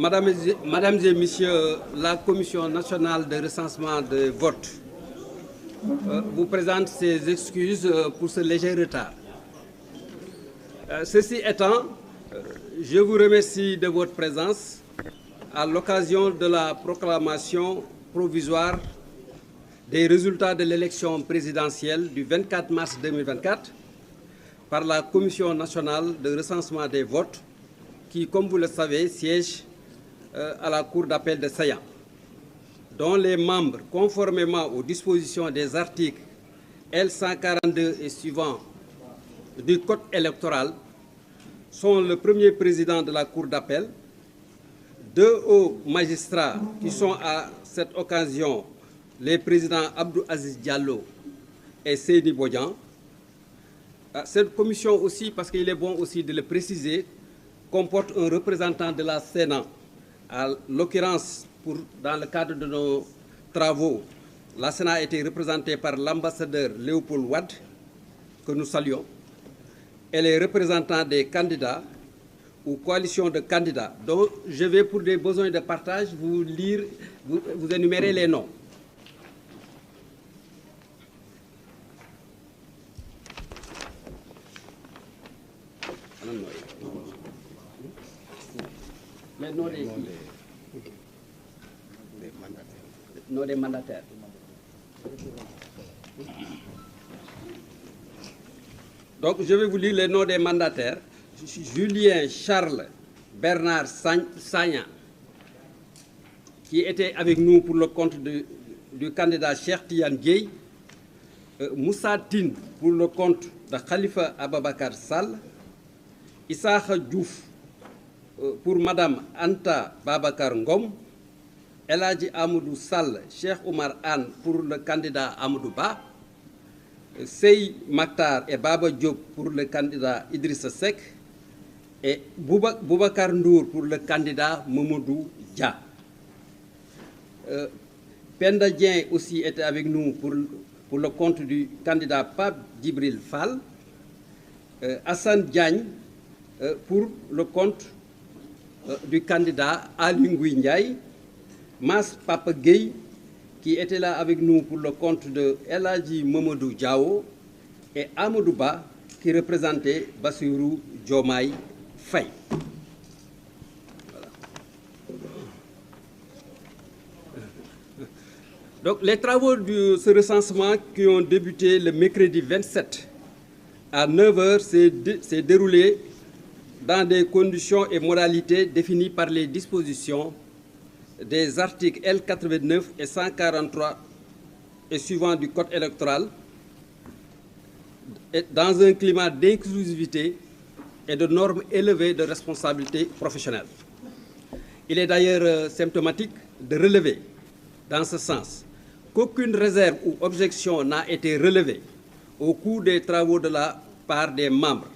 Mesdames et Messieurs, la Commission nationale de recensement de vote vous présente ses excuses pour ce léger retard. Ceci étant, je vous remercie de votre présence à l'occasion de la proclamation provisoire des résultats de l'élection présidentielle du 24 mars 2024 par la Commission nationale de recensement des votes qui, comme vous le savez, siège à la Cour d'appel de Saillant, dont les membres, conformément aux dispositions des articles L142 et suivants du Code électoral, sont le premier président de la Cour d'appel, deux hauts magistrats qui sont à cette occasion les présidents Abdou Aziz Diallo et Seyni Bodian. Cette commission aussi, parce qu'il est bon aussi de le préciser, comporte un représentant de la Sénat. À l'occurrence, dans le cadre de nos travaux, la Sénat a été représentée par l'ambassadeur Léopold Wade, que nous saluons, et les représentants des candidats ou coalitions de candidats, dont je vais, pour des besoins de partage, vous énumérer les noms. Les noms des mandataires. Donc, je vais vous lire les noms des mandataires. Julien Charles Bernard Sagna, qui était avec nous pour le compte du candidat Cheikh Tidiane Dièye, Moussa Tine pour le compte de Khalifa Ababakar Sall, Issakha Diouf pour Madame Anta Babakar Ngom, Eladji Amadou Sall, Cheikh Oumar Anne pour le candidat Amadou Ba, Sey Maktar et Baba Diop pour le candidat Idrissa Seck et Boubacar Ndour pour le candidat Mamadou Dia. Penda Dien aussi était avec nous pour le compte du candidat Pape Djibril Fall, Hassan Diagne pour le compte du candidat Ali Ngouille Ndiaye, Mas Papa Gueye, qui était là avec nous pour le compte de Eladji Mamadou Diao, et Amadou Ba, qui représentait Bassirou Diomaye Faye. Voilà. Donc, les travaux de ce recensement qui ont débuté le mercredi 27 à 9 h s'est déroulé dans des conditions et modalités définies par les dispositions des articles L89 et 143 et suivants du Code électoral, et dans un climat d'inclusivité et de normes élevées de responsabilité professionnelle. Il est d'ailleurs symptomatique de relever, dans ce sens, qu'aucune réserve ou objection n'a été relevée au cours des travaux de la part des membres,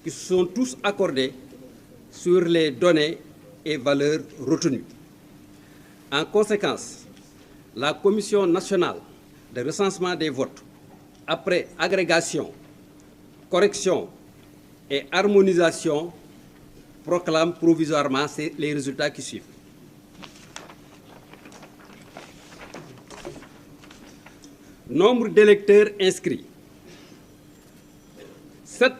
qui se sont tous accordés sur les données et valeurs retenues. En conséquence, la Commission nationale de recensement des votes, après agrégation, correction et harmonisation, proclame provisoirement les résultats qui suivent. Nombre d'électeurs inscrits, 7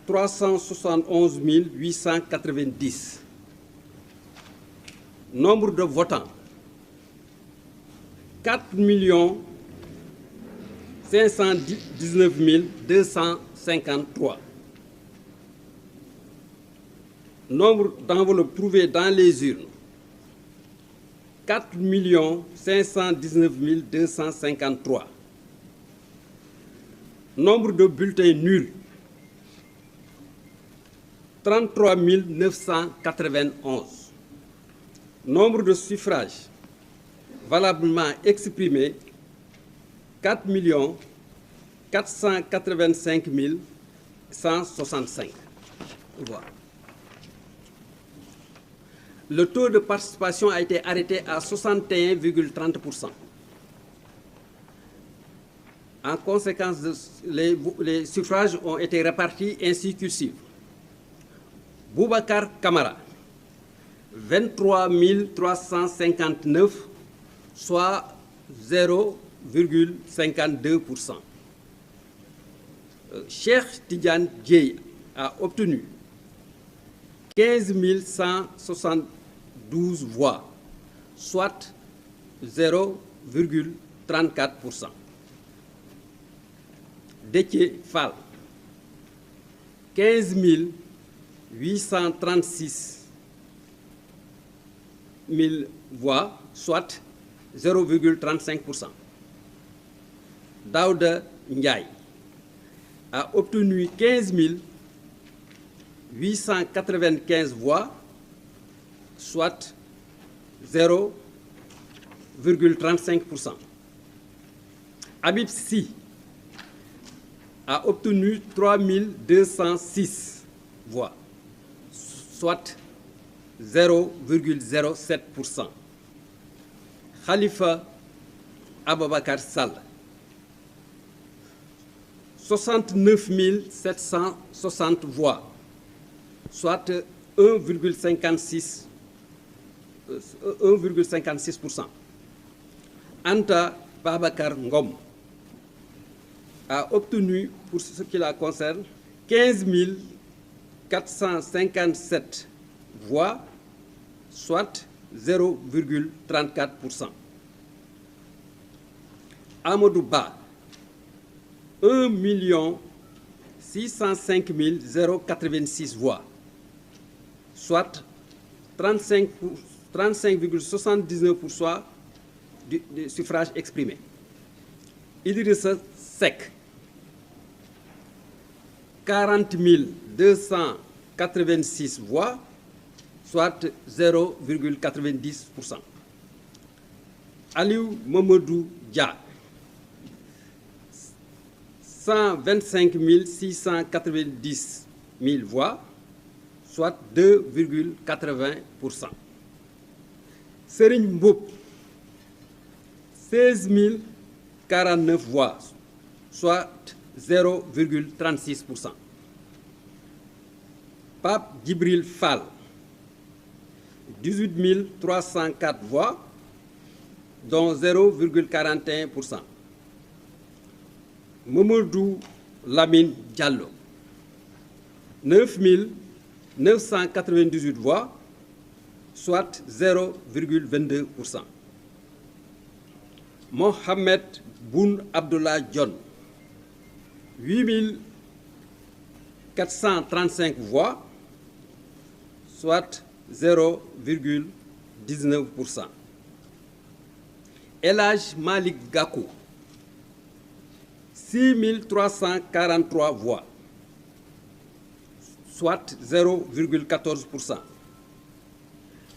371 890. Nombre de votants, 4 519 253. Nombre d'enveloppes trouvées dans les urnes, 4 519 253. Nombre de bulletins nuls, 33 991. Nombre de suffrages valablement exprimés, 4 485 165. Voilà. Le taux de participation a été arrêté à 61,30%. En conséquence, les suffrages ont été répartis ainsi que suit. Boubacar Camara, 23 359, soit 0,52%. Cheikh Tidiane Dièye a obtenu 15 172 voix, soit 0,34%. Déthié Fall, 15 836 000 voix, soit 0,35%. Daouda Ndiaye a obtenu 15 895 voix, soit 0,35%. Habib Sy a obtenu 3 206 voix, soit 0,07%. Khalifa Ababakar Sall, 69 760 voix, soit 1,56%. Anta Babakar Ngom a obtenu, pour ce qui la concerne, 15 457 voix, soit 0,34%. Amadou Ba, 1 605 086 voix, soit 35,79% du suffrage exprimé. Idrissa Seck, 40 286 voix, soit 0,90%. Aliou Mamadou Dia, 125 690 000 voix, soit 2,80%. Serigne Mboup, 16 049 voix, soit 0,36%. Pape Djibril Fall, 18 304 voix, dont 0,41%. Mamadou Lamine Diallo, 9 998 voix, soit 0,22%. Mohamed Boun Abdallah Dionne, 8 435 voix, soit 0,19%. El Hadj Malick Gakou, 6 343 voix, soit 0,14%.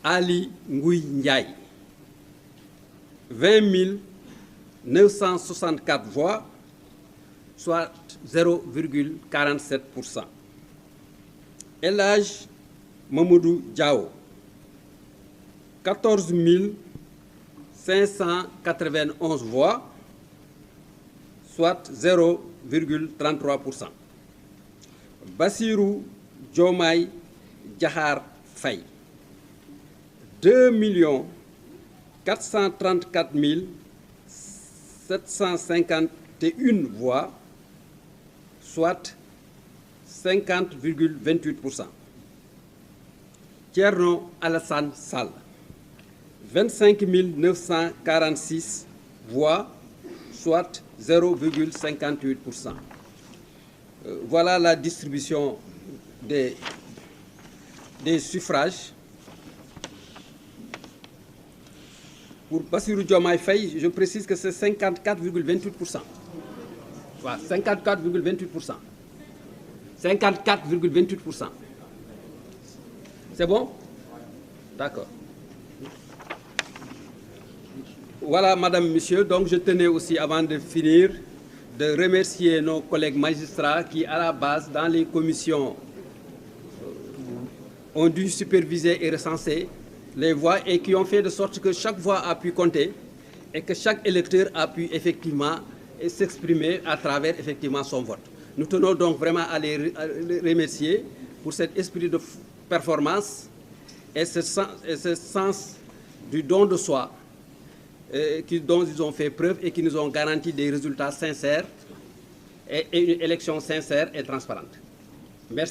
Ali Ngouille Ndiaye, 20 964 voix, soit 0,47%. El Hadj Mamadou Diao, 14 591 voix, soit 0,33%. Bassirou Diomaye Diakhar Faye, 2 434 751 voix, soit 50,28%. Thierno Alassane Sall, 25 946 voix, soit 0,58%. Voilà la distribution des suffrages. Pour Bassirou Diomaye Faye, je précise que c'est 54,28%. Voilà, 54,28%. 54,28%. C'est bon? D'accord. Voilà, Madame, Monsieur. Donc, je tenais aussi, avant de finir, de remercier nos collègues magistrats qui, à la base, dans les commissions, ont dû superviser et recenser les voix et qui ont fait de sorte que chaque voix a pu compter et que chaque électeur a pu effectivement s'exprimer à travers effectivement son vote. Nous tenons donc vraiment à les remercier pour cet esprit de performance et ce sens du don de soi dont ils ont fait preuve et qui nous ont garanti des résultats sincères et une élection sincère et transparente. Merci.